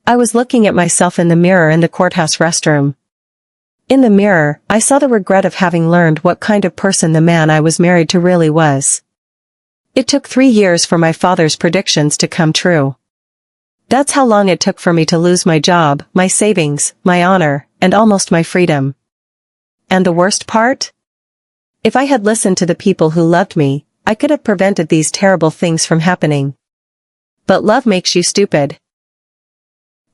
I was looking at myself in the mirror in the courthouse restroom. In the mirror, I saw the regret of having learned what kind of person the man I was married to really was. It took 3 years for my father's predictions to come true. That's how long it took for me to lose my job, my savings, my honor, and almost my freedom. And the worst part? If I had listened to the people who loved me, I could have prevented these terrible things from happening. But love makes you stupid.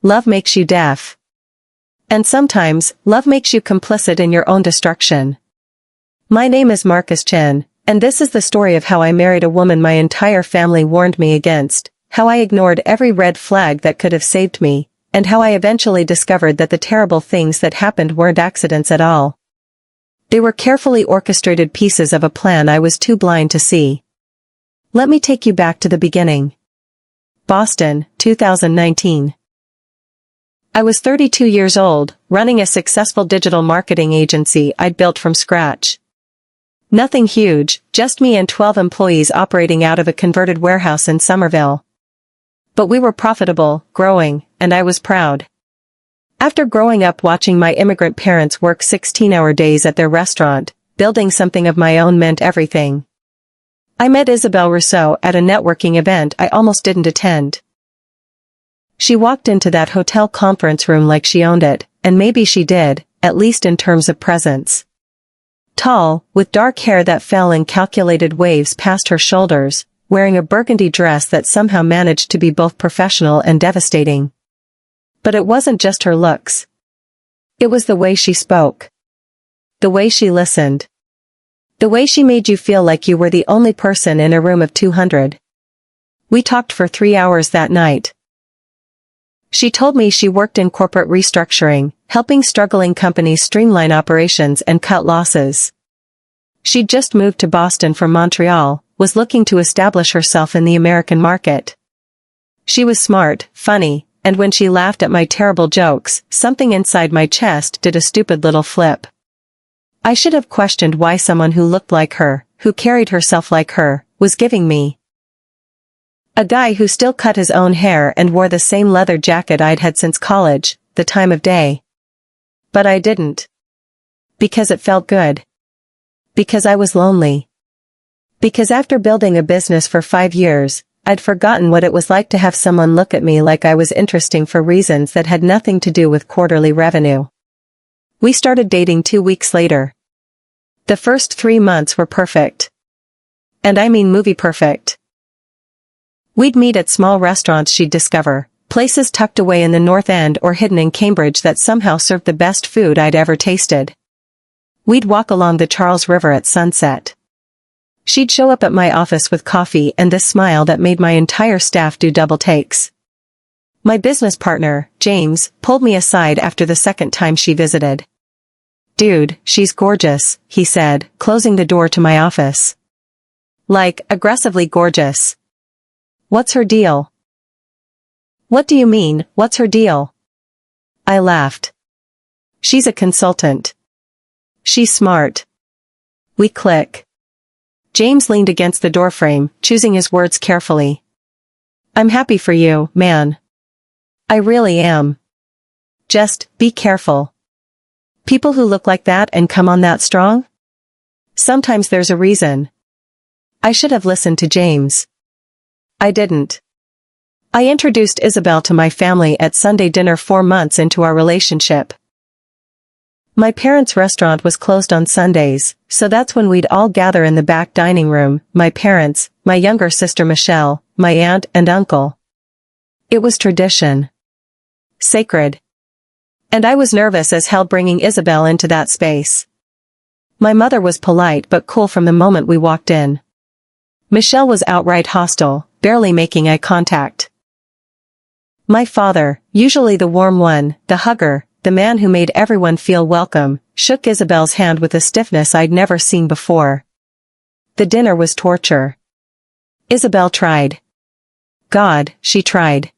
Love makes you deaf. And sometimes, love makes you complicit in your own destruction. My name is Marcus Chen, and this is the story of how I married a woman my entire family warned me against, how I ignored every red flag that could have saved me, and how I eventually discovered that the terrible things that happened weren't accidents at all. They were carefully orchestrated pieces of a plan I was too blind to see. Let me take you back to the beginning. Boston, 2019. I was 32 years old, running a successful digital marketing agency I'd built from scratch. Nothing huge, just me and 12 employees operating out of a converted warehouse in Somerville. But we were profitable, growing, and I was proud. After growing up watching my immigrant parents work 16-hour days at their restaurant, building something of my own meant everything. I met Isabelle Rousseau at a networking event I almost didn't attend. She walked into that hotel conference room like she owned it, and maybe she did, at least in terms of presence. Tall, with dark hair that fell in calculated waves past her shoulders, wearing a burgundy dress that somehow managed to be both professional and devastating. But it wasn't just her looks. It was the way she spoke. The way she listened. The way she made you feel like you were the only person in a room of 200. We talked for 3 hours that night. She told me she worked in corporate restructuring, helping struggling companies streamline operations and cut losses. She'd just moved to Boston from Montreal, was looking to establish herself in the American market. She was smart, funny, and when she laughed at my terrible jokes, something inside my chest did a stupid little flip. I should have questioned why someone who looked like her, who carried herself like her, was giving me. A guy who still cut his own hair and wore the same leather jacket I'd had since college, the time of day. But I didn't. Because it felt good. Because I was lonely. Because after building a business for 5 years, I'd forgotten what it was like to have someone look at me like I was interesting for reasons that had nothing to do with quarterly revenue. We started dating 2 weeks later. The first 3 months were perfect. And I mean movie perfect. We'd meet at small restaurants she'd discover, places tucked away in the North End or hidden in Cambridge that somehow served the best food I'd ever tasted. We'd walk along the Charles River at sunset. She'd show up at my office with coffee and this smile that made my entire staff do double takes. My business partner, James, pulled me aside after the second time she visited. "Dude, she's gorgeous," he said, closing the door to my office. Like, aggressively gorgeous. "What's her deal?" "What do you mean, what's her deal?" I laughed. "She's a consultant. She's smart. We click." James leaned against the doorframe, choosing his words carefully. "I'm happy for you, man. I really am. Just, be careful. People who look like that and come on that strong? Sometimes there's a reason." I should have listened to James. I didn't. I introduced Isabelle to my family at Sunday dinner 4 months into our relationship. My parents' restaurant was closed on Sundays, so that's when we'd all gather in the back dining room, my parents, my younger sister Michelle, my aunt and uncle. It was tradition. Sacred. And I was nervous as hell bringing Isabelle into that space. My mother was polite but cool from the moment we walked in. Michelle was outright hostile, barely making eye contact. My father, usually the warm one, the hugger, the man who made everyone feel welcome, shook Isabelle's hand with a stiffness I'd never seen before. The dinner was torture. Isabelle tried. God, she tried.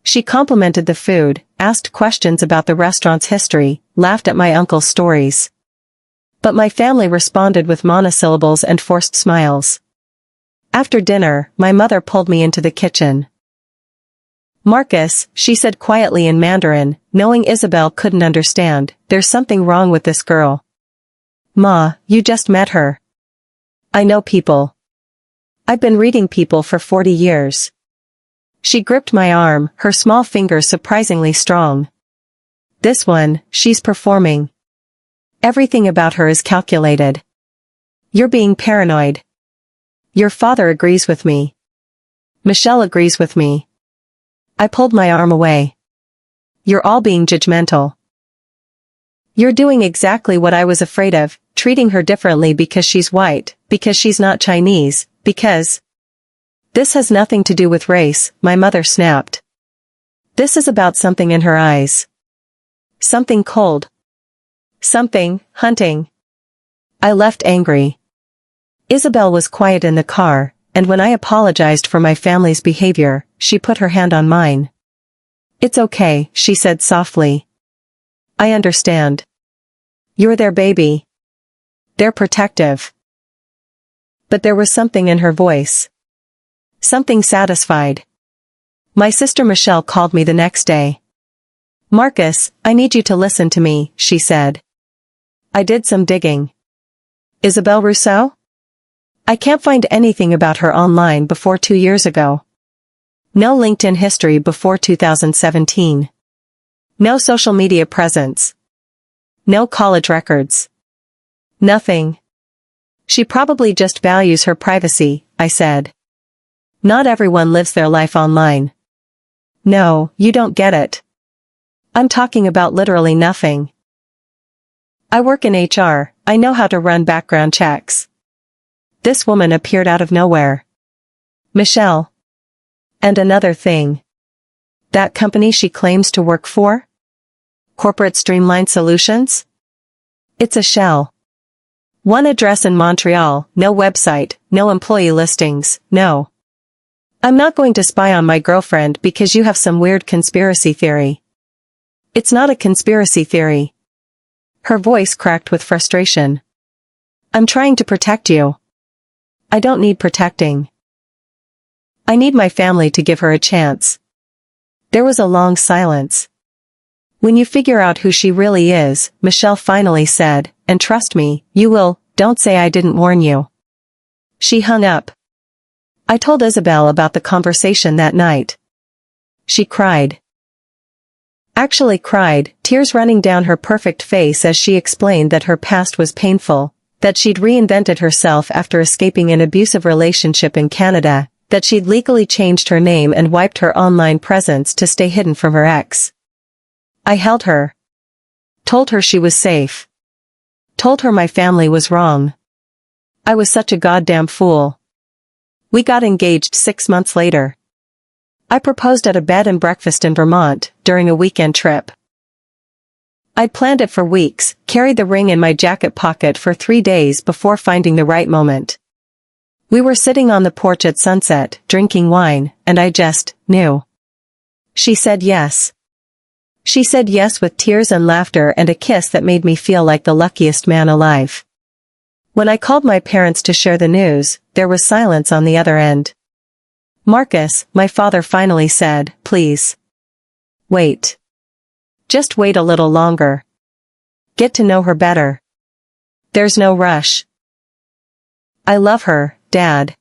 She complimented the food, asked questions about the restaurant's history, laughed at my uncle's stories. But my family responded with monosyllables and forced smiles. After dinner, my mother pulled me into the kitchen. Marcus, she said quietly in Mandarin, knowing Isabel couldn't understand, there's something wrong with this girl. Ma, you just met her. I know people. I've been reading people for 40 years. She gripped my arm, her small fingers surprisingly strong. This one, she's performing. Everything about her is calculated. You're being paranoid. Your father agrees with me. Michelle agrees with me. I pulled my arm away. You're all being judgmental. You're doing exactly what I was afraid of, treating her differently because she's white, because she's not Chinese, because... This has nothing to do with race, my mother snapped. This is about something in her eyes. Something cold. Something, hunting. I left angry. Isabel was quiet in the car, and when I apologized for my family's behavior, she put her hand on mine. It's okay, she said softly. I understand. You're their baby. They're protective. But there was something in her voice. Something satisfied. My sister Michelle called me the next day. Marcus, I need you to listen to me, she said. I did some digging. Isabel Rousseau? I can't find anything about her online before 2 years ago. No LinkedIn history before 2017. No social media presence. No college records. Nothing. She probably just values her privacy, I said. Not everyone lives their life online. No, you don't get it. I'm talking about literally nothing. I work in HR, I know how to run background checks. This woman appeared out of nowhere. Michelle. And another thing. That company she claims to work for? Corporate Streamline Solutions? It's a shell. One address in Montreal, no website, no employee listings, no. I'm not going to spy on my girlfriend because you have some weird conspiracy theory. It's not a conspiracy theory. Her voice cracked with frustration. I'm trying to protect you. I don't need protecting. I need my family to give her a chance. There was a long silence. When you figure out who she really is, Michelle finally said, and trust me, you will, don't say I didn't warn you. She hung up. I told Isabel about the conversation that night. She cried. Actually cried, tears running down her perfect face as she explained that her past was painful, that she'd reinvented herself after escaping an abusive relationship in Canada, that she'd legally changed her name and wiped her online presence to stay hidden from her ex. I held her. Told her she was safe. Told her my family was wrong. I was such a goddamn fool. We got engaged 6 months later. I proposed at a bed and breakfast in Vermont, during a weekend trip. I'd planned it for weeks, carried the ring in my jacket pocket for 3 days before finding the right moment. We were sitting on the porch at sunset, drinking wine, and I just knew. She said yes. She said yes with tears and laughter and a kiss that made me feel like the luckiest man alive. When I called my parents to share the news, there was silence on the other end. Marcus, my father finally said, please. Wait. Just wait a little longer. Get to know her better. There's no rush. I love her, Dad.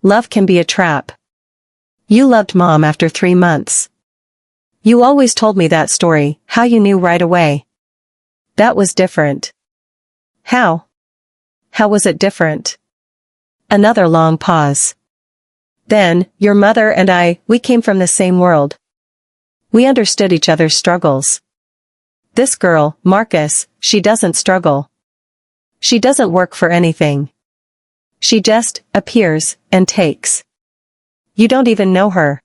Love can be a trap. You loved Mom after 3 months. You always told me that story, how you knew right away. That was different. How? How was it different? Another long pause. Then, your mother and I, we came from the same world. We understood each other's struggles. This girl, Marcus, she doesn't struggle. She doesn't work for anything. She just appears and takes. You don't even know her.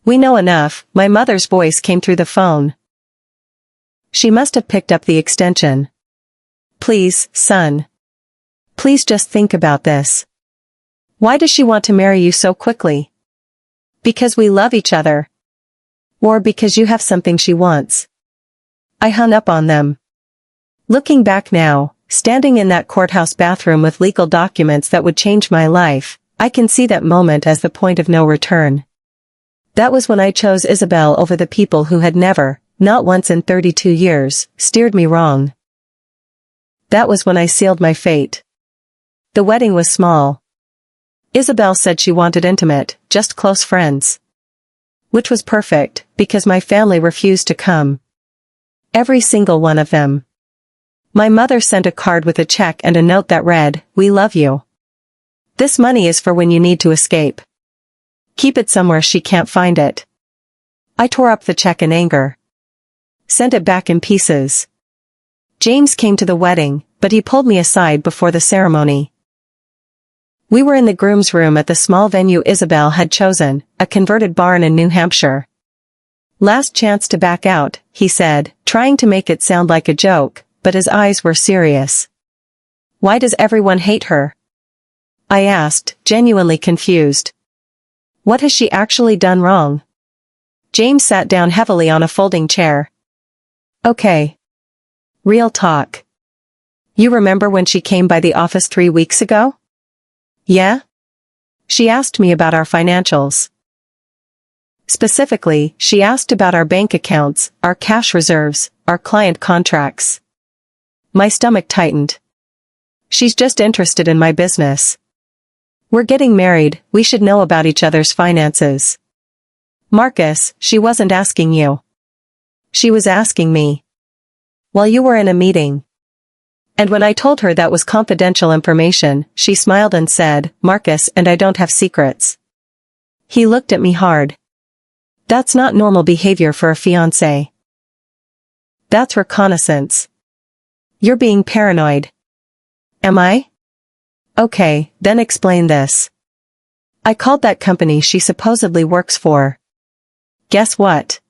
We know enough, my mother's voice came through the phone. She must have picked up the extension. Please, son. Please just think about this. Why does she want to marry you so quickly? Because we love each other. Or because you have something she wants. I hung up on them. Looking back now, standing in that courthouse bathroom with legal documents that would change my life, I can see that moment as the point of no return. That was when I chose Isabel over the people who had never, not once in 32 years, steered me wrong. That was when I sealed my fate. The wedding was small. Isabel said she wanted intimate, just close friends. Which was perfect, because my family refused to come. Every single one of them. My mother sent a card with a check and a note that read, "We love you. This money is for when you need to escape. Keep it somewhere she can't find it." I tore up the check in anger. Sent it back in pieces. James came to the wedding, but he pulled me aside before the ceremony. We were in the groom's room at the small venue Isabel had chosen, a converted barn in New Hampshire. "Last chance to back out," he said, trying to make it sound like a joke, but his eyes were serious. "Why does everyone hate her?" I asked, genuinely confused. What has she actually done wrong? James sat down heavily on a folding chair. "Okay. Real talk. You remember when she came by the office 3 weeks ago?" "Yeah?" "She asked me about our financials. Specifically, she asked about our bank accounts, our cash reserves, our client contracts." My stomach tightened. "She's just interested in my business. We're getting married, we should know about each other's finances." "Marcus, she wasn't asking you. She was asking me. While you were in a meeting." And when I told her that was confidential information, she smiled and said, "Marcus and I don't have secrets." He looked at me hard. "That's not normal behavior for a fiancé. That's reconnaissance. You're being paranoid." "Am I? Okay, then explain this. I called that company she supposedly works for. Guess what?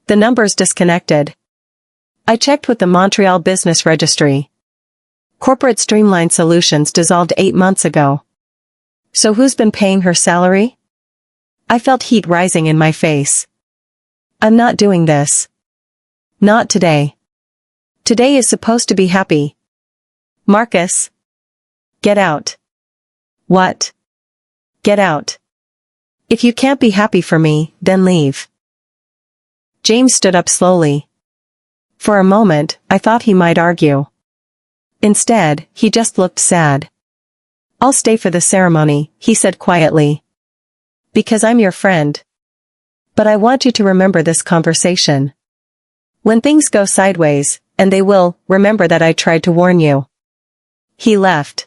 The number's disconnected. I checked with the Montreal Business Registry. Corporate Streamline Solutions dissolved 8 months ago. So who's been paying her salary?" I felt heat rising in my face. "I'm not doing this. Not today. Today is supposed to be happy. Marcus. Get out." "What?" "Get out. If you can't be happy for me, then leave." James stood up slowly. For a moment, I thought he might argue. Instead, he just looked sad. "I'll stay for the ceremony," he said quietly. "Because I'm your friend. But I want you to remember this conversation. When things go sideways, and they will, remember that I tried to warn you." He left.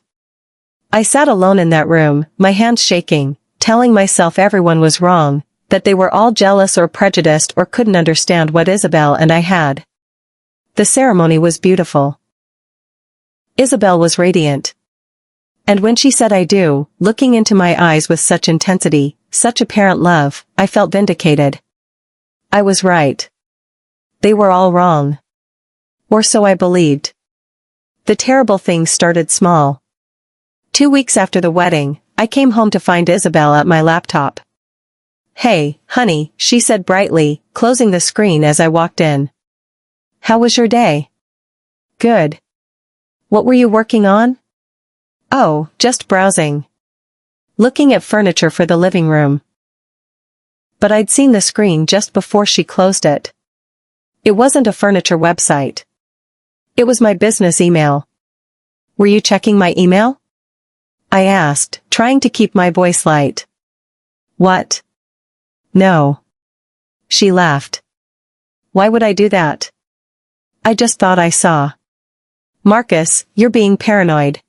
I sat alone in that room, my hands shaking, telling myself everyone was wrong, that they were all jealous or prejudiced or couldn't understand what Isabel and I had. The ceremony was beautiful. Isabel was radiant. And when she said "I do," looking into my eyes with such intensity, such apparent love, I felt vindicated. I was right. They were all wrong. Or so I believed. The terrible thing started small. 2 weeks after the wedding, I came home to find Isabel at my laptop. "Hey, honey," she said brightly, closing the screen as I walked in. "How was your day?" "Good. What were you working on?" "Oh, just browsing. Looking at furniture for the living room." But I'd seen the screen just before she closed it. It wasn't a furniture website. It was my business email. "Were you checking my email?" I asked, trying to keep my voice light. "What? No." She laughed. "Why would I do that?" "I just thought I saw." "Marcus, you're being paranoid.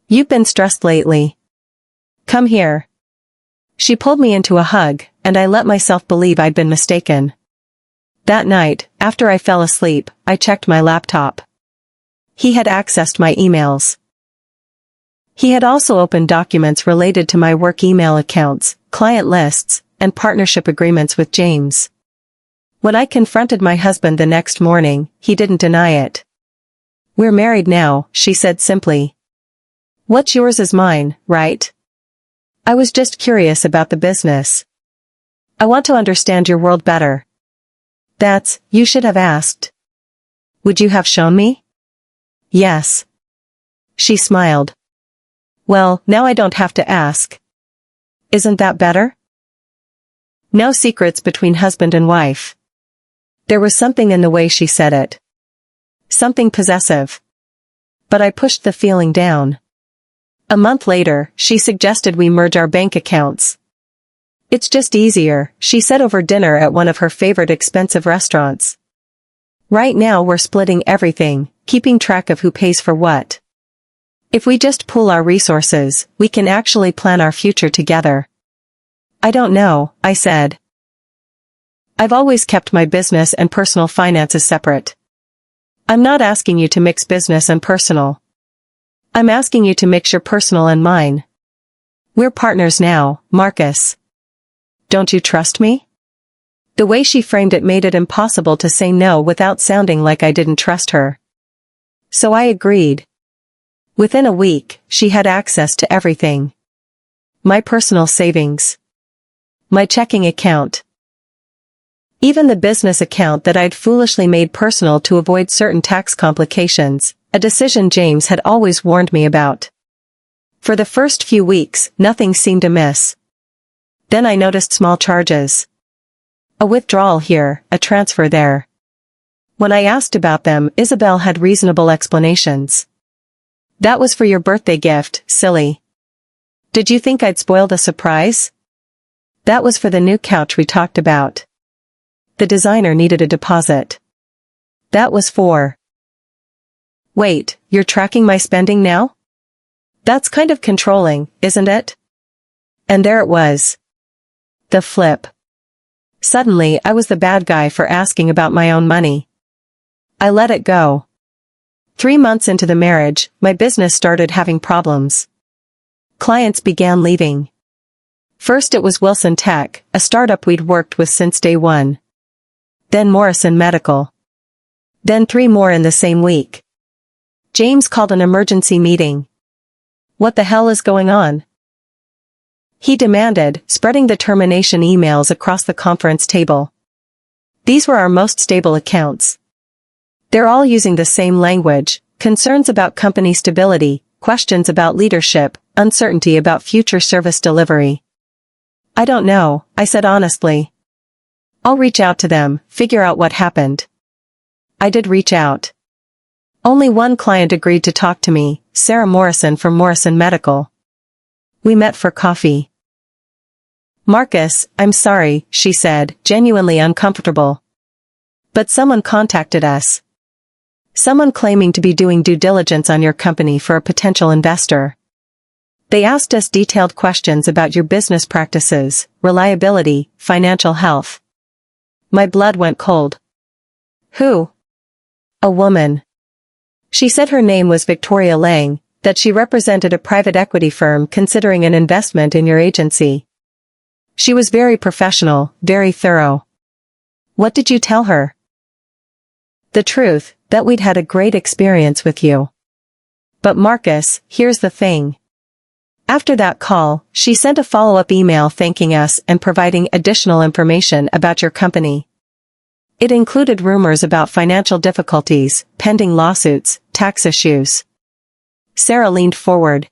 You've been stressed lately. Come here." She pulled me into a hug, and I let myself believe I'd been mistaken. That night, after I fell asleep, I checked my laptop. He had accessed my emails. He had also opened documents related to my work email accounts, client lists, and partnership agreements with James. When I confronted my husband the next morning, he didn't deny it. "We're married now," she said simply. "What's yours is mine, right? I was just curious about the business. I want to understand your world better." You should have asked. Would you have shown me?" "Yes." She smiled. "Well, now I don't have to ask. Isn't that better?" No secrets between husband and wife. There was something in the way she said it. Something possessive. But I pushed the feeling down. A month later, she suggested we merge our bank accounts. It's just easier, she said over dinner at one of her favorite expensive restaurants. Right now we're splitting everything, keeping track of who pays for what. If we just pool our resources, we can actually plan our future together. I don't know, I said. I've always kept my business and personal finances separate. I'm not asking you to mix business and personal. I'm asking you to mix your personal and mine. We're partners now, Marcus. Don't you trust me? The way she framed it made it impossible to say no without sounding like I didn't trust her. So I agreed. Within a week, she had access to everything. My personal savings. My checking account. Even the business account that I'd foolishly made personal to avoid certain tax complications, a decision James had always warned me about. For the first few weeks, nothing seemed amiss. Then I noticed small charges. A withdrawal here, a transfer there. When I asked about them, Isabel had reasonable explanations. That was for your birthday gift, silly. Did you think I'd spoil the surprise? That was for the new couch we talked about. The designer needed a deposit. That was for... Wait, you're tracking my spending now? That's kind of controlling, isn't it? And there it was. The flip. Suddenly I was the bad guy for asking about my own money. I let it go. 3 months into the marriage, my business started having problems. Clients began leaving. First it was Wilson Tech, a startup we'd worked with since day one. Then Morrison Medical. Then 3 more in the same week. James called an emergency meeting. What the hell is going on? He demanded, spreading the termination emails across the conference table. These were our most stable accounts. They're all using the same language, concerns about company stability, questions about leadership, uncertainty about future service delivery. I don't know, I said honestly. I'll reach out to them, figure out what happened. I did reach out. Only one client agreed to talk to me, Sarah Morrison from Morrison Medical. We met for coffee. Marcus, I'm sorry, she said, genuinely uncomfortable. But someone contacted us. Someone claiming to be doing due diligence on your company for a potential investor. They asked us detailed questions about your business practices, reliability, financial health. My blood went cold. Who? A woman. She said her name was Victoria Lang, that she represented a private equity firm considering an investment in your agency. She was very professional, very thorough. What did you tell her? The truth, that we'd had a great experience with you. But Marcus, here's the thing. After that call, she sent a follow-up email thanking us and providing additional information about your company. It included rumors about financial difficulties, pending lawsuits, tax issues. Sarah leaned forward.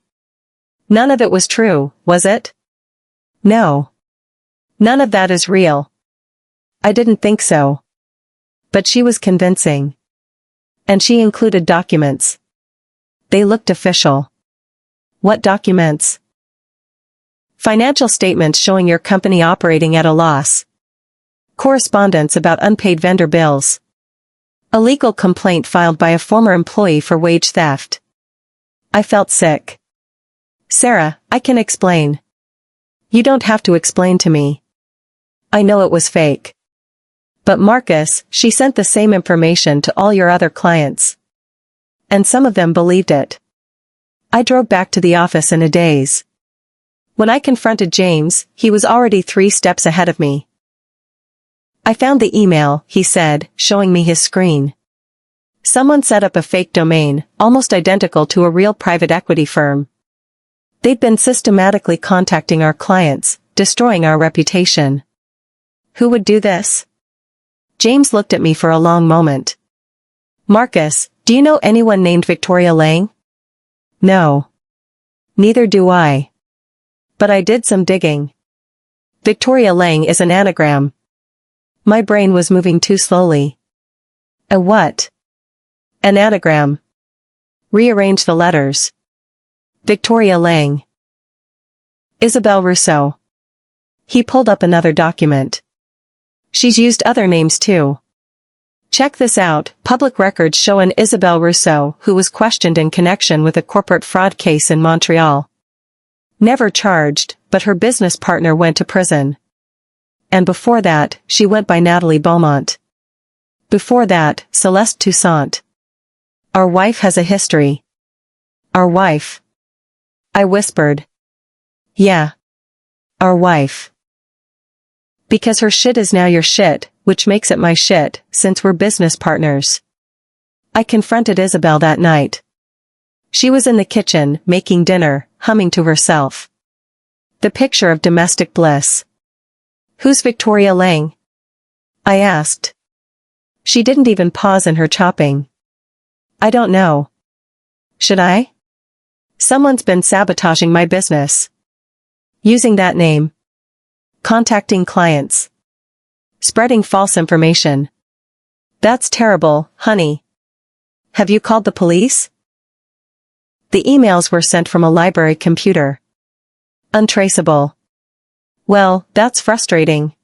None of it was true, was it? No. None of that is real. I didn't think so. But she was convincing. And she included documents. They looked official. What documents? Financial statements showing your company operating at a loss. Correspondence about unpaid vendor bills. A legal complaint filed by a former employee for wage theft. I felt sick. Sarah, I can explain. You don't have to explain to me. I know it was fake. But Marcus, she sent the same information to all your other clients. And some of them believed it. I drove back to the office in a daze. When I confronted James, he was already 3 steps ahead of me. I found the email, he said, showing me his screen. Someone set up a fake domain, almost identical to a real private equity firm. They'd been systematically contacting our clients, destroying our reputation. Who would do this? James looked at me for a long moment. Marcus, do you know anyone named Victoria Lang? No. Neither do I. But I did some digging. Victoria Lang is an anagram. My brain was moving too slowly. A what? An anagram. Rearrange the letters. Victoria Lang. Isabelle Rousseau. He pulled up another document. She's used other names too. Check this out, public records show an Isabelle Rousseau who was questioned in connection with a corporate fraud case in Montreal. Never charged, but her business partner went to prison. And before that, she went by Natalie Beaumont. Before that, Celeste Toussaint. Our wife has a history. Our wife. I whispered. Yeah. Our wife. Because her shit is now your shit, which makes it my shit, since we're business partners. I confronted Isabelle that night. She was in the kitchen, making dinner, humming to herself. The picture of domestic bliss. Who's Victoria Lang? I asked. She didn't even pause in her chopping. I don't know. Should I? Someone's been sabotaging my business. Using that name. Contacting clients. Spreading false information. That's terrible, honey. Have you called the police? The emails were sent from a library computer. Untraceable. Well, that's frustrating.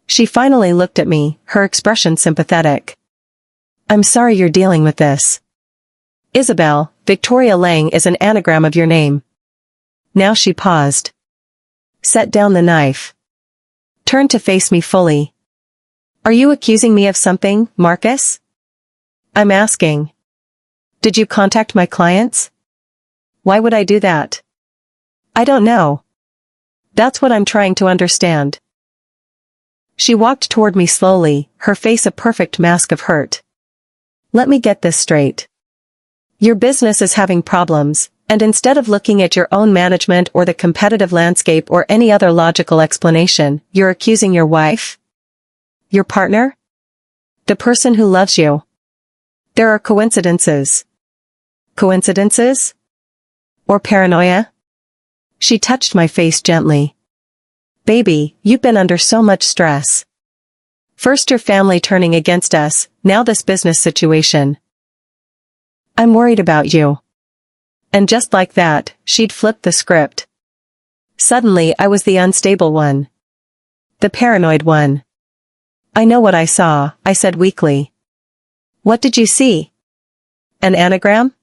She finally looked at me, her expression sympathetic. I'm sorry you're dealing with this. Isabelle, Victoria Lang is an anagram of your name. Now she paused. Set down the knife. Turned to face me fully. Are you accusing me of something, Marcus? I'm asking. Did you contact my clients? Why would I do that? I don't know. That's what I'm trying to understand. She walked toward me slowly, her face a perfect mask of hurt. Let me get this straight. Your business is having problems, and instead of looking at your own management or the competitive landscape or any other logical explanation, you're accusing your wife? Your partner? The person who loves you. There are coincidences. Coincidences? Or paranoia? She touched my face gently. Baby, you've been under so much stress. First your family turning against us, now this business situation. I'm worried about you. And just like that, she'd flipped the script. Suddenly I was the unstable one. The paranoid one. I know what I saw, I said weakly. What did you see? An anagram?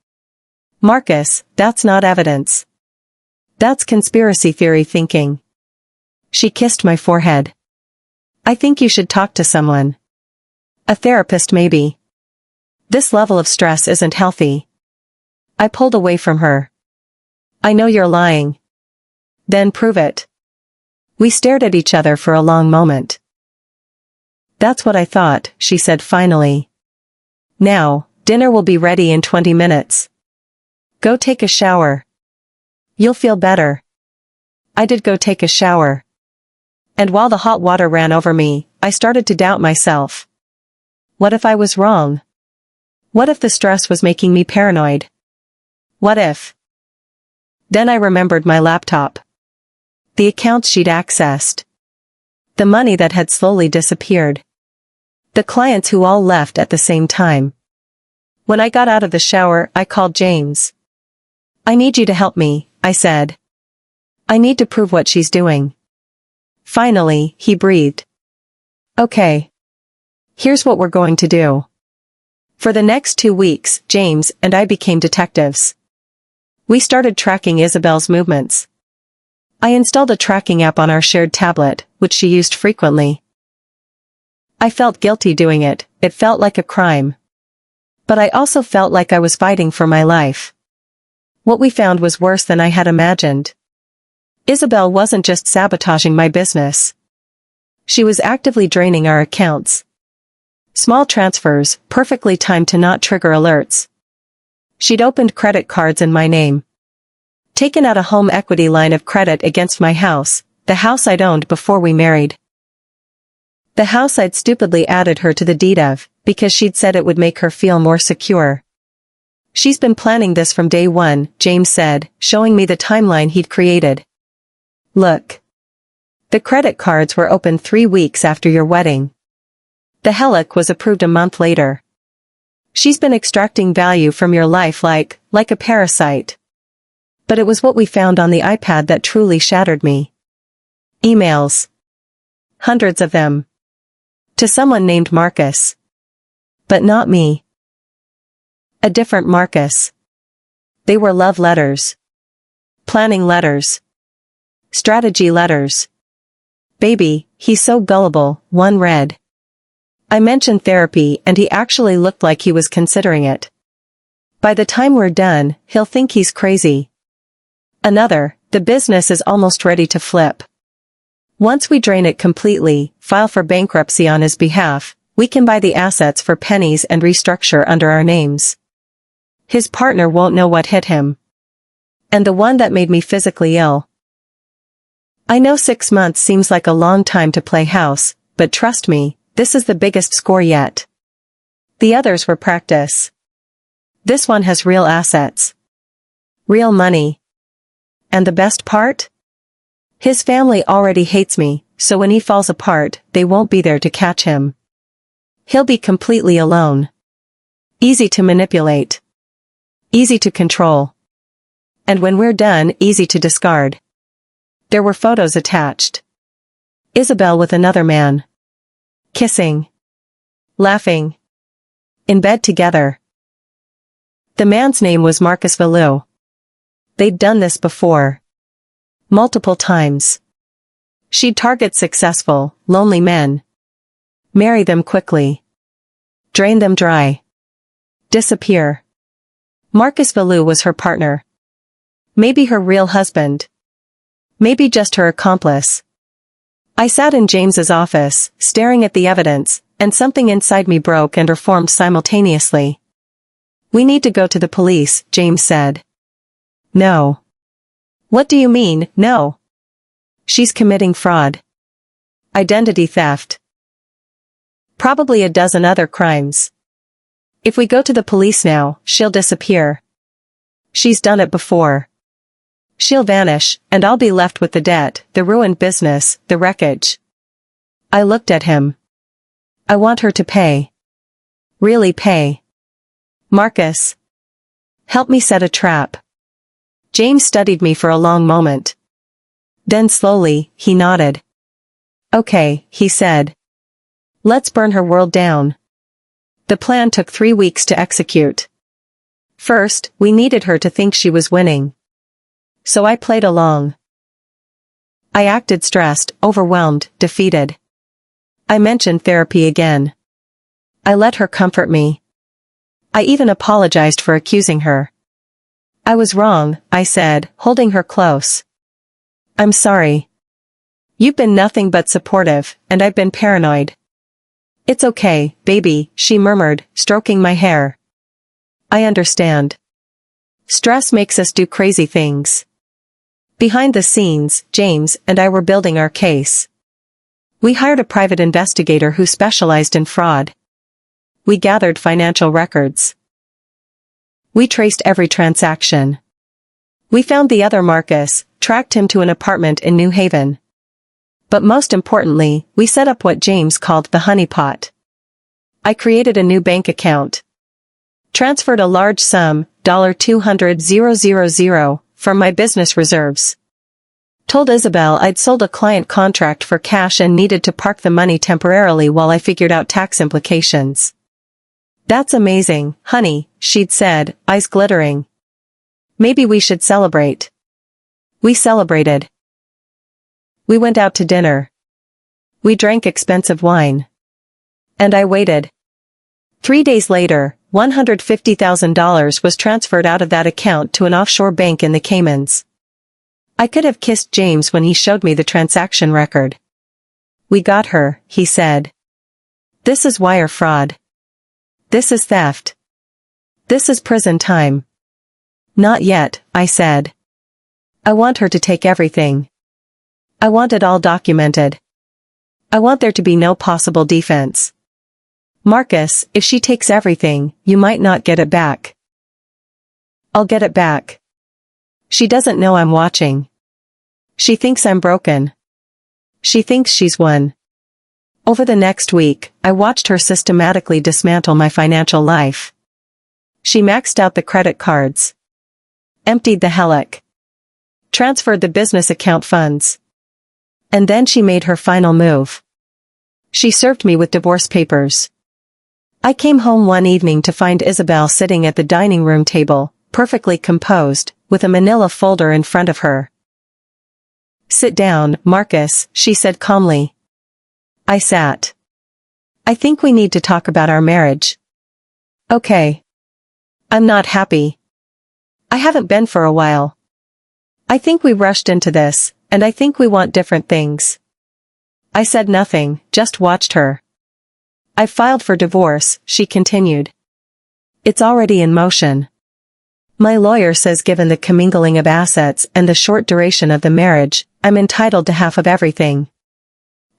Marcus, that's not evidence. That's conspiracy theory thinking. She kissed my forehead. I think you should talk to someone. A therapist maybe. This level of stress isn't healthy. I pulled away from her. I know you're lying. Then prove it. We stared at each other for a long moment. That's what I thought, she said finally. Now, dinner will be ready in 20 minutes. Go take a shower. You'll feel better. I did go take a shower. And while the hot water ran over me, I started to doubt myself. What if I was wrong? What if the stress was making me paranoid? What if? Then I remembered my laptop. The accounts she'd accessed. The money that had slowly disappeared. The clients who all left at the same time. When I got out of the shower, I called James. I need you to help me, I said. I need to prove what she's doing. Finally, he breathed. Okay. Here's what we're going to do. For the next 2 weeks, James and I became detectives. We started tracking Isabelle's movements. I installed a tracking app on our shared tablet, which she used frequently. I felt guilty doing it, it felt like a crime. But I also felt like I was fighting for my life. What we found was worse than I had imagined. Isabelle wasn't just sabotaging my business. She was actively draining our accounts. Small transfers, perfectly timed to not trigger alerts. She'd opened credit cards in my name. Taken out a home equity line of credit against my house, the house I'd owned before we married. The house I'd stupidly added her to the deed of, because she'd said it would make her feel more secure. She's been planning this from day one, James said, showing me the timeline he'd created. Look. The credit cards were opened 3 weeks after your wedding. The HELOC was approved a month later. She's been extracting value from your life like a parasite. But it was what we found on the iPad that truly shattered me. Emails. Hundreds of them. To someone named Marcus. But not me. A different Marcus. They were love letters. Planning letters. Strategy letters. Baby, he's so gullible, one read. I mentioned therapy and he actually looked like he was considering it. By the time we're done, he'll think he's crazy. Another, the business is almost ready to flip. Once we drain it completely, file for bankruptcy on his behalf, we can buy the assets for pennies and restructure under our names. His partner won't know what hit him. And the one that made me physically ill. I know 6 months seems like a long time to play house, but trust me, this is the biggest score yet. The others were practice. This one has real assets. Real money. And the best part? His family already hates me, so when he falls apart, they won't be there to catch him. He'll be completely alone. Easy to manipulate. Easy to control. And when we're done, easy to discard. There were photos attached. Isabel with another man. Kissing. Laughing. In bed together. The man's name was Marcus Valou. They'd done this before. Multiple times. She'd target successful, lonely men. Marry them quickly. Drain them dry. Disappear. Marcus Valou was her partner. Maybe her real husband. Maybe just her accomplice. I sat in James's office, staring at the evidence, and something inside me broke and reformed simultaneously. We need to go to the police, James said. No. What do you mean, no? She's committing fraud. Identity theft. Probably a dozen other crimes. If we go to the police now, she'll disappear. She's done it before. She'll vanish, and I'll be left with the debt, the ruined business, the wreckage. I looked at him. I want her to pay. Really pay. Marcus. Help me set a trap. James studied me for a long moment. Then slowly, he nodded. Okay, he said. Let's burn her world down. The plan took 3 weeks to execute. First, we needed her to think she was winning. So I played along. I acted stressed, overwhelmed, defeated. I mentioned therapy again. I let her comfort me. I even apologized for accusing her. I was wrong, I said, holding her close. I'm sorry. You've been nothing but supportive, and I've been paranoid. It's okay, baby, she murmured, stroking my hair. I understand. Stress makes us do crazy things. Behind the scenes, James and I were building our case. We hired a private investigator who specialized in fraud. We gathered financial records. We traced every transaction. We found the other Marcus, tracked him to an apartment in New Haven. But most importantly, we set up what James called the honeypot. I created a new bank account. Transferred a large sum, $200,000, from my business reserves. Told Isabel I'd sold a client contract for cash and needed to park the money temporarily while I figured out tax implications. That's amazing, honey, she'd said, eyes glittering. Maybe we should celebrate. We celebrated. We went out to dinner. We drank expensive wine. And I waited. 3 days later, $150,000 was transferred out of that account to an offshore bank in the Caymans. I could have kissed James when he showed me the transaction record. We got her, he said. This is wire fraud. This is theft. This is prison time. Not yet, I said. I want her to take everything. I want it all documented. I want there to be no possible defense. Marcus, if she takes everything, you might not get it back. I'll get it back. She doesn't know I'm watching. She thinks I'm broken. She thinks she's won. Over the next week, I watched her systematically dismantle my financial life. She maxed out the credit cards, emptied the HELOC, transferred the business account funds. And then she made her final move. She served me with divorce papers. I came home one evening to find Isabel sitting at the dining room table, perfectly composed, with a manila folder in front of her. "Sit down, Marcus," she said calmly. I sat. "I think we need to talk about our marriage." "Okay. I'm not happy. I haven't been for a while. I think we rushed into this, and I think we want different things." I said nothing, just watched her. "I filed for divorce," she continued. "It's already in motion. My lawyer says given the commingling of assets and the short duration of the marriage, I'm entitled to half of everything.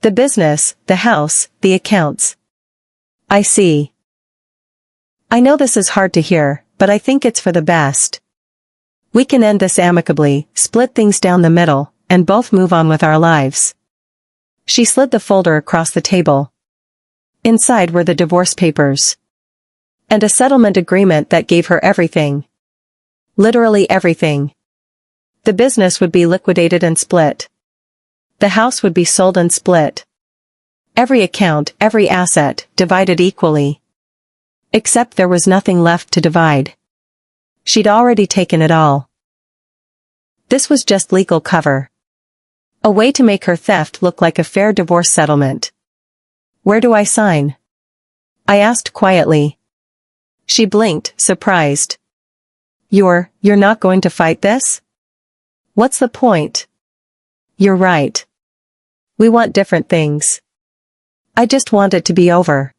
The business, the house, the accounts." "I see. I know this is hard to hear, but I think it's for the best. We can end this amicably, split things down the middle, and both move on with our lives." She slid the folder across the table. Inside were the divorce papers. And a settlement agreement that gave her everything. Literally everything. The business would be liquidated and split. The house would be sold and split. Every account, every asset, divided equally. Except there was nothing left to divide. She'd already taken it all. This was just legal cover. A way to make her theft look like a fair divorce settlement. "Where do I sign?" I asked quietly. She blinked, surprised. You're not going to fight this? What's the point?" "You're right. We want different things. I just want it to be over."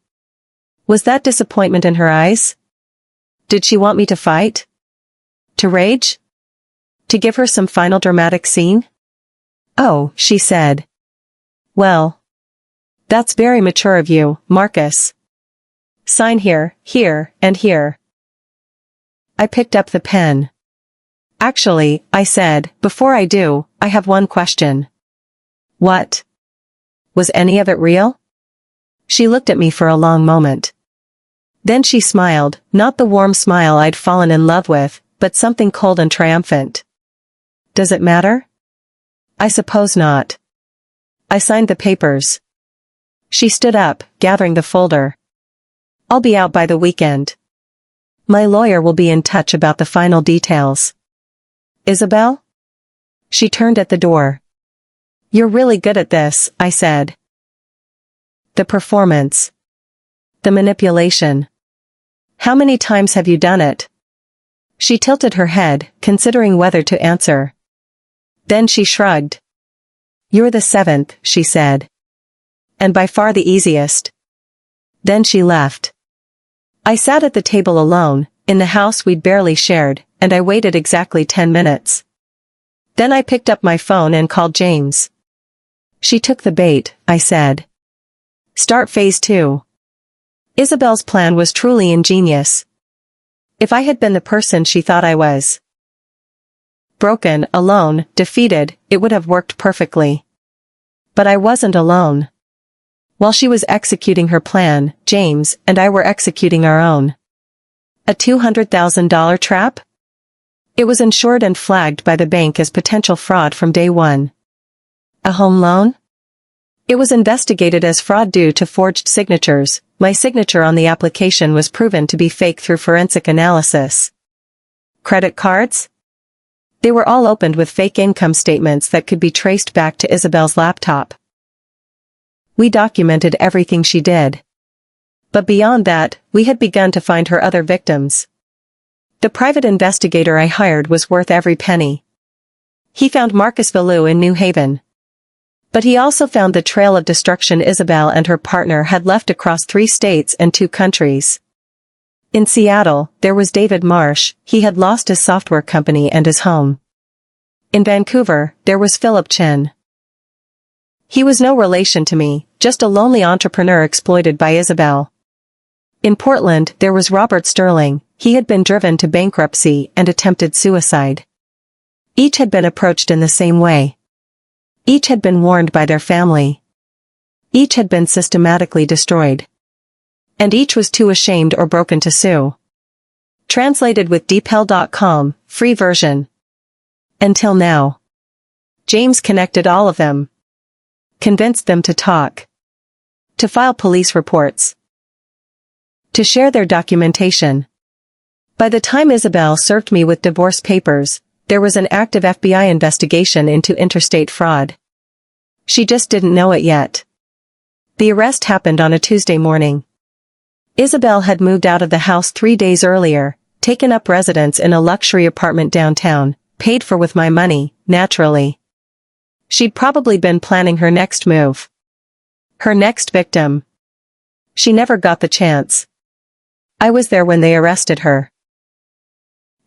Was that disappointment in her eyes? Did she want me to fight? To rage? To give her some final dramatic scene? "Oh," she said. "Well. That's very mature of you, Marcus. Sign here, here, and here." I picked up the pen. "Actually," I said, "before I do, I have one question." "What? Was any of it real?" She looked at me for a long moment. Then she smiled, not the warm smile I'd fallen in love with, but something cold and triumphant. "Does it matter?" "I suppose not." I signed the papers. She stood up, gathering the folder. "I'll be out by the weekend. My lawyer will be in touch about the final details." "Isabel?" She turned at the door. "You're really good at this," I said. "The performance. The manipulation. How many times have you done it?" She tilted her head, considering whether to answer. Then she shrugged. "You're the seventh," she said. "And by far the easiest." Then she left. I sat at the table alone, in the house we'd barely shared, and I waited exactly 10 minutes. Then I picked up my phone and called James. "She took the bait," I said. "Start phase 2. Isabel's plan was truly ingenious. If I had been the person she thought I was, broken, alone, defeated, it would have worked perfectly. But I wasn't alone. While she was executing her plan, James and I were executing our own. A $200,000 trap? It was insured and flagged by the bank as potential fraud from day one. A home loan? It was investigated as fraud due to forged signatures. My signature on the application was proven to be fake through forensic analysis. Credit cards? They were all opened with fake income statements that could be traced back to Isabel's laptop. We documented everything she did. But beyond that, we had begun to find her other victims. The private investigator I hired was worth every penny. He found Marcus Valou in New Haven. But he also found the trail of destruction Isabel and her partner had left across 3 states and 2 countries. In Seattle, there was David Marsh. He had lost his software company and his home. In Vancouver, there was Philip Chen. He was no relation to me, just a lonely entrepreneur exploited by Isabel. In Portland, there was Robert Sterling. He had been driven to bankruptcy and attempted suicide. Each had been approached in the same way. Each had been warned by their family. Each had been systematically destroyed. And each was too ashamed or broken to sue. Translated with deepl.com, free version. Until now. James connected all of them. Convinced them to talk. To file police reports. To share their documentation. By the time Isabel served me with divorce papers, there was an active FBI investigation into interstate fraud. She just didn't know it yet. The arrest happened on a Tuesday morning. Isabel had moved out of the house 3 days earlier, taken up residence in a luxury apartment downtown, paid for with my money, naturally. She'd probably been planning her next move. Her next victim. She never got the chance. I was there when they arrested her.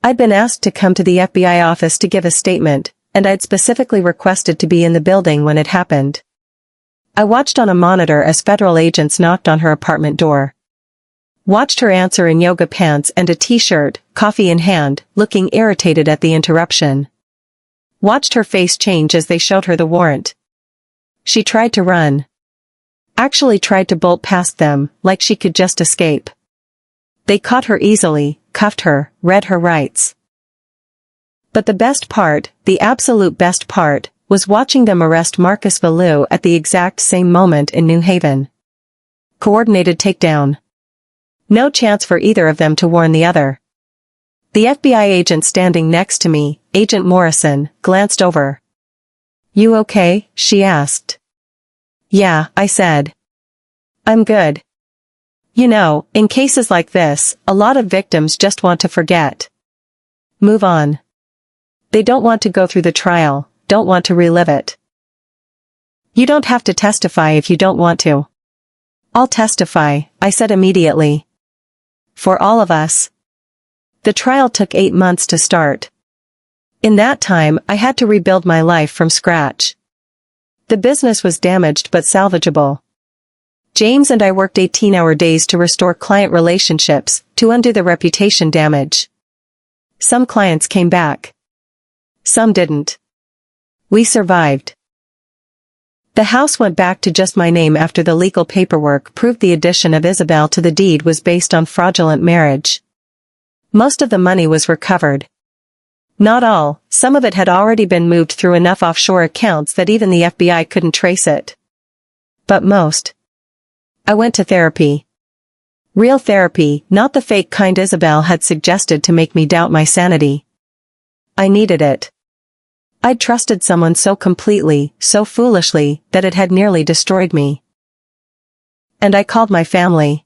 I'd been asked to come to the FBI office to give a statement, and I'd specifically requested to be in the building when it happened. I watched on a monitor as federal agents knocked on her apartment door. Watched her answer in yoga pants and a t-shirt, coffee in hand, looking irritated at the interruption. Watched her face change as they showed her the warrant. She tried to run. Actually tried to bolt past them, like she could just escape. They caught her easily, cuffed her, read her rights. But the best part, the absolute best part, was watching them arrest Marcus Valou at the exact same moment in New Haven. Coordinated takedown. No chance for either of them to warn the other. The FBI agent standing next to me, Agent Morrison, glanced over. "You okay?" she asked. "Yeah," I said. "I'm good. You know, in cases like this, a lot of victims just want to forget. Move on. They don't want to go through the trial, don't want to relive it. You don't have to testify if you don't want to." "I'll testify," I said immediately. For all of us. The trial took 8 months to start. In that time, I had to rebuild my life from scratch. The business was damaged but salvageable. James and I worked 18-hour days to restore client relationships, to undo the reputation damage. Some clients came back. Some didn't. We survived. The house went back to just my name after the legal paperwork proved the addition of Isabel to the deed was based on fraudulent marriage. Most of the money was recovered. Not all, some of it had already been moved through enough offshore accounts that even the FBI couldn't trace it. But most. I went to therapy. Real therapy, not the fake kind Isabel had suggested to make me doubt my sanity. I needed it. I'd trusted someone so completely, so foolishly, that it had nearly destroyed me. And I called my family.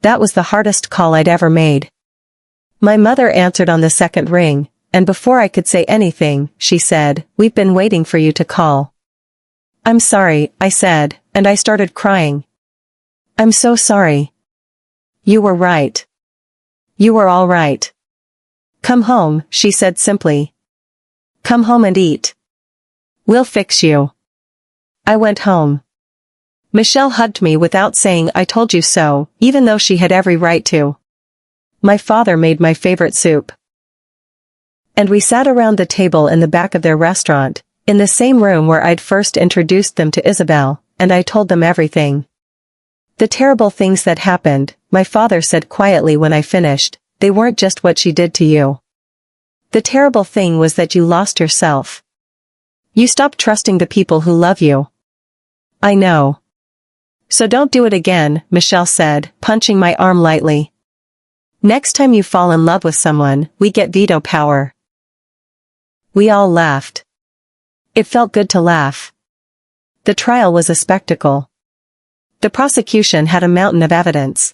That was the hardest call I'd ever made. My mother answered on the second ring, and before I could say anything, she said, "We've been waiting for you to call." "I'm sorry," I said, and I started crying. "I'm so sorry. You were right. You were all right. Come home," she said simply. "Come home and eat. We'll fix you." I went home. Michelle hugged me without saying "I told you so," even though she had every right to. My father made my favorite soup. And we sat around the table in the back of their restaurant, in the same room where I'd first introduced them to Isabel, and I told them everything. The terrible things that happened, my father said quietly when I finished, they weren't just what she did to you. The terrible thing was that you lost yourself. You stopped trusting the people who love you. I know. So don't do it again, Michelle said, punching my arm lightly. Next time you fall in love with someone, we get veto power. We all laughed. It felt good to laugh. The trial was a spectacle. The prosecution had a mountain of evidence.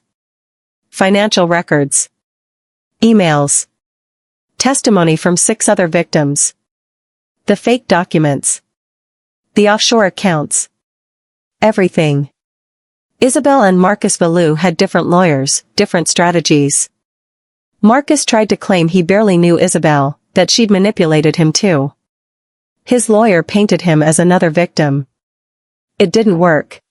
Financial records. Emails. Testimony from 6 other victims. The fake documents. The offshore accounts. Everything. Isabel and Marcus Valou had different lawyers, different strategies. Marcus tried to claim he barely knew Isabel, that she'd manipulated him too. His lawyer painted him as another victim. It didn't work.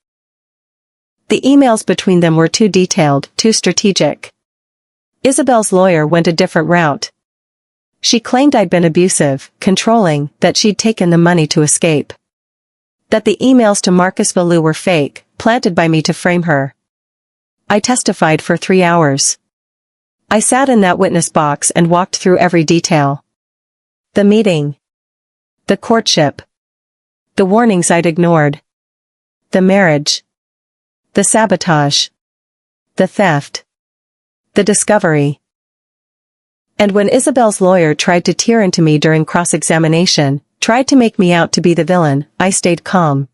The emails between them were too detailed, too strategic. Isabel's lawyer went a different route. She claimed I'd been abusive, controlling, that she'd taken the money to escape. That the emails to Marcus Valou were fake, planted by me to frame her. I testified for 3 hours. I sat in that witness box and walked through every detail. The meeting. The courtship. The warnings I'd ignored. The marriage. The sabotage. The theft. The discovery. And when Isabel's lawyer tried to tear into me during cross-examination, tried to make me out to be the villain, I stayed calm.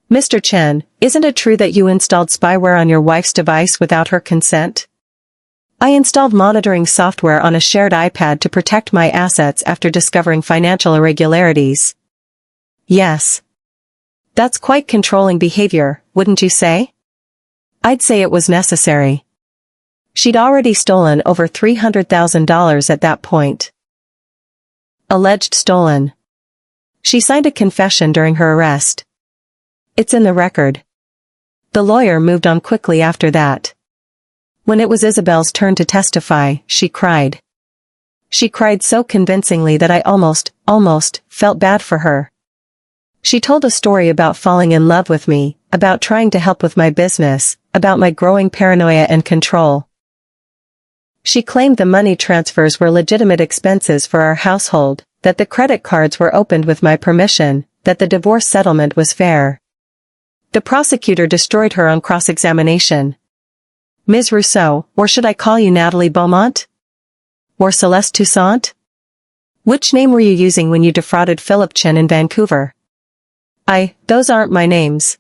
Mr. Chen, isn't it true that you installed spyware on your wife's device without her consent? I installed monitoring software on a shared iPad to protect my assets after discovering financial irregularities. Yes. That's quite controlling behavior, wouldn't you say? I'd say it was necessary. She'd already stolen over $300,000 at that point. Alleged stolen. She signed a confession during her arrest. It's in the record. The lawyer moved on quickly after that. When it was Isabel's turn to testify, she cried. She cried so convincingly that I almost felt bad for her. She told a story about falling in love with me, about trying to help with my business, about my growing paranoia and control. She claimed the money transfers were legitimate expenses for our household, that the credit cards were opened with my permission, that the divorce settlement was fair. The prosecutor destroyed her on cross-examination. Ms. Rousseau, or should I call you Natalie Beaumont? Or Celeste Toussaint? Which name were you using when you defrauded Philip Chen in Vancouver? Those aren't my names.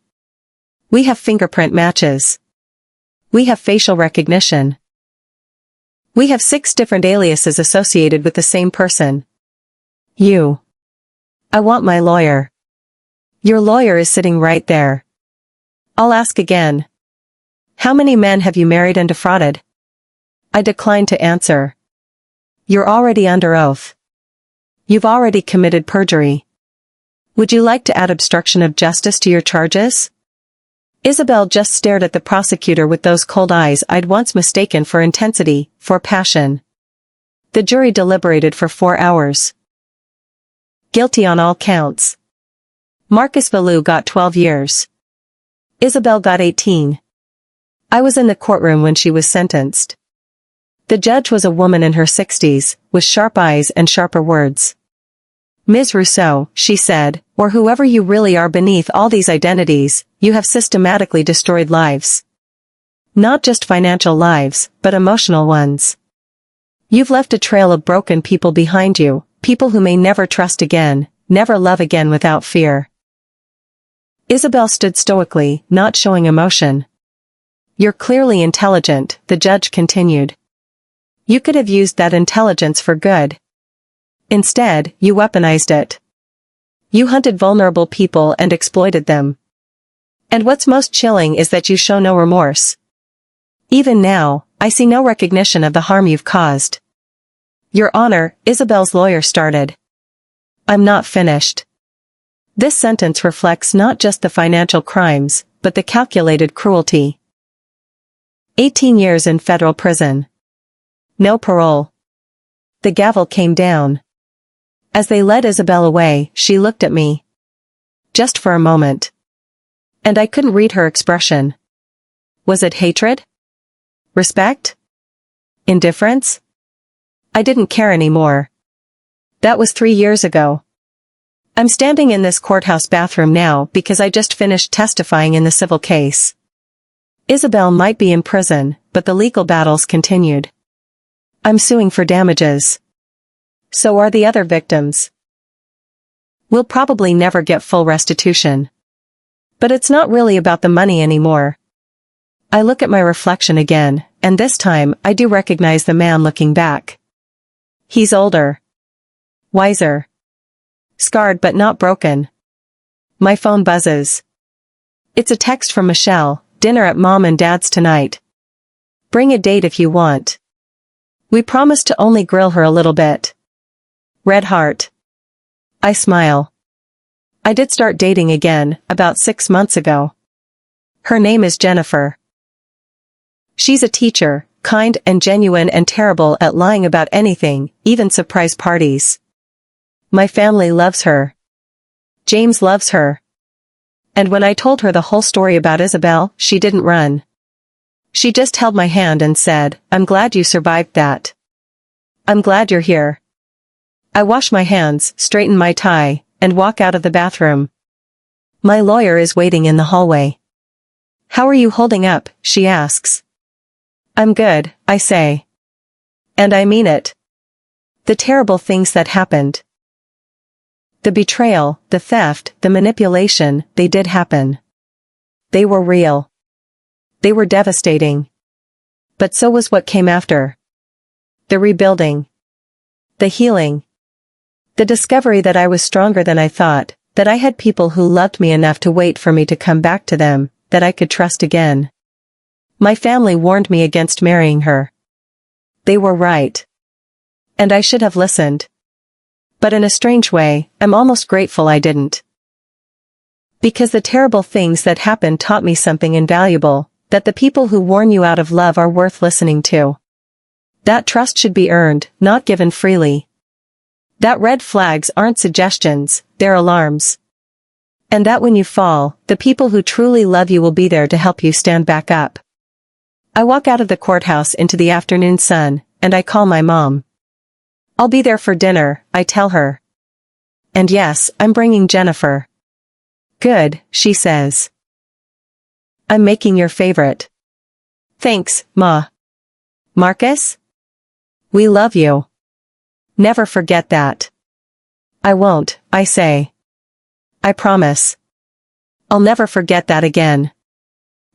We have fingerprint matches. We have facial recognition. We have 6 different aliases associated with the same person. You. I want my lawyer. Your lawyer is sitting right there. I'll ask again. How many men have you married and defrauded? I decline to answer. You're already under oath. You've already committed perjury. Would you like to add obstruction of justice to your charges? Isabel just stared at the prosecutor with those cold eyes I'd once mistaken for intensity, for passion. The jury deliberated for 4 hours. Guilty on all counts. Marcus Valou got 12 years. Isabel got 18. I was in the courtroom when she was sentenced. The judge was a woman in her 60s, with sharp eyes and sharper words. Ms. Rousseau, she said, or whoever you really are beneath all these identities, you have systematically destroyed lives. Not just financial lives, but emotional ones. You've left a trail of broken people behind you, people who may never trust again, never love again without fear. Isabel stood stoically, not showing emotion. You're clearly intelligent, the judge continued. You could have used that intelligence for good. Instead, you weaponized it. You hunted vulnerable people and exploited them. And what's most chilling is that you show no remorse. Even now, I see no recognition of the harm you've caused. Your Honor, Isabel's lawyer started. I'm not finished. This sentence reflects not just the financial crimes, but the calculated cruelty. 18 years in federal prison. No parole. The gavel came down. As they led Isabel away, she looked at me. Just for a moment. And I couldn't read her expression. Was it hatred? Respect? Indifference? I didn't care anymore. That was 3 years ago. I'm standing in this courthouse bathroom now because I just finished testifying in the civil case. Isabel might be in prison, but the legal battles continued. I'm suing for damages. So are the other victims. We'll probably never get full restitution. But it's not really about the money anymore. I look at my reflection again, and this time I do recognize the man looking back. He's older. Wiser. Scarred but not broken. My phone buzzes. It's a text from Michelle, dinner at Mom and Dad's tonight. Bring a date if you want. We promised to only grill her a little bit. Red heart. I smile. I did start dating again, about 6 months ago. Her name is Jennifer. She's a teacher, kind and genuine and terrible at lying about anything, even surprise parties. My family loves her. James loves her. And when I told her the whole story about Isabel, she didn't run. She just held my hand and said, "I'm glad you survived that. I'm glad you're here." I wash my hands, straighten my tie, and walk out of the bathroom. My lawyer is waiting in the hallway. "How are you holding up?" she asks. "I'm good," I say. And I mean it. The terrible things that happened. The betrayal, the theft, the manipulation, they did happen. They were real. They were devastating. But so was what came after. The rebuilding. The healing. The discovery that I was stronger than I thought, that I had people who loved me enough to wait for me to come back to them, that I could trust again. My family warned me against marrying her. They were right. And I should have listened. But in a strange way, I'm almost grateful I didn't. Because the terrible things that happened taught me something invaluable, that the people who warn you out of love are worth listening to. That trust should be earned, not given freely. That red flags aren't suggestions, they're alarms. And that when you fall, the people who truly love you will be there to help you stand back up. I walk out of the courthouse into the afternoon sun, and I call my mom. "I'll be there for dinner," I tell her. "And yes, I'm bringing Jennifer." "Good," she says. "I'm making your favorite." "Thanks, Ma." "Marcus? We love you. Never forget that." "I won't," I say. "I promise. I'll never forget that again."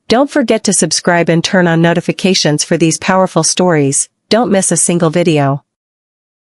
Don't forget to subscribe and turn on notifications for these powerful stories. Don't miss a single video.